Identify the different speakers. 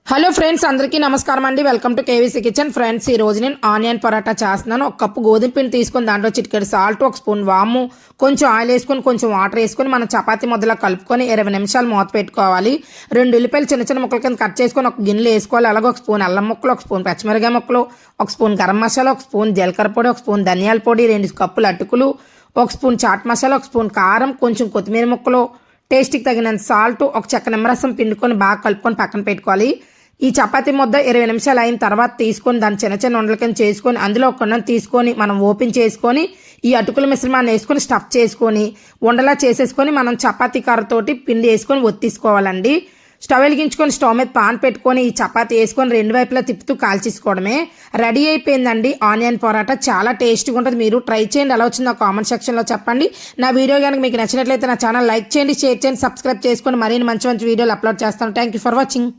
Speaker 1: Hello friends, అందరికీ నమస్కారం అండి. Welcome to KVC kitchen. Friends, ఈ రోజు నేను ఆనియన్ పరాటా చేస్తున్నాను. ఒక కప్పు గోధుమ పిండి తీసుకొని దాంట్లో చిటికెడు సాల్ట్, ఒక స్పూన్ వాము, కొంచెం ఆయిల్ వేసుకొని కొంచెం వాటర్ వేసుకొని మనం చపాతీ ముద్దలా కలుపుకొని 20 నిమిషాలు మూత పెట్టుకోవాలి. 2 ఉల్లిపాయలు చిన్న చిన్న ముక్కల కింద కట్ చేసుకొని ఒక గిన్నెలో వేసుకోవాలి. అలాగే ఒక స్పూన్ అల్లం ముక్కలు, ఒక స్పూన్ పచ్చిమిరకాయ ముక్కలు, ఒక స్పూన్ గరం మసాలా, ఒక స్పూన్ జీలకర్ర పొడి, ఒక స్పూన్ ధనియాల పొడి, 2 కప్పులు అటుకులు, ఒక స్పూన్ చాట్ మసాలా, ఒక స్పూన్ కారం, కొంచెం కొత్తిమీర ముక్కలు, టేస్ట్కి తగినంత సాల్ట్, ఒక చెక్క నిమ్మరసం పిండుకొని బాగా కలుపుకొని పక్కన పెట్టుకోవాలి. ఈ చపాతీ ముద్ద 20 నిమిషాలు అయిన తర్వాత తీసుకొని దాన్ని చిన్న చిన్న ఉండల కింద చేసుకొని అందులో ఒక కొన్నం తీసుకొని మనం ఓపెన్ చేసుకొని ఈ అటుకుల మిశ్రమాన్ని వేసుకొని స్టఫ్ చేసుకొని ఉండలా చేసేసుకొని మనం చపాతీ కర్రతోటి పిండి వేసుకొని ఒత్తిసుకోవాలండి. స్టవ్ వెలిగించుకొని స్టవ్ మీద పాన్ పెట్టుకొని ఈ చపాతీ వేసుకొని 2 వైపులా తిప్పుతూ కాల్చేసుకోవడమే. రెడీ అయిపోయిందండి ఆనియన్ పరాటా. చాలా టేస్ట్గా ఉంటుంది. మీరు ట్రై చేయండి. ఎలా వచ్చిందో కామెంట్ సెక్షన్లో చెప్పండి. నా వీడియో కనుక మీకు నచ్చినట్లయితే నా ఛానల్ లైక్ చేయండి, షేర్ చేయండి, సబ్స్క్రైబ్ చేసుకొని మరిన్ని మంచి మంచి వీడియోలు అప్లోడ్ చేస్తాను. Thank you for watching.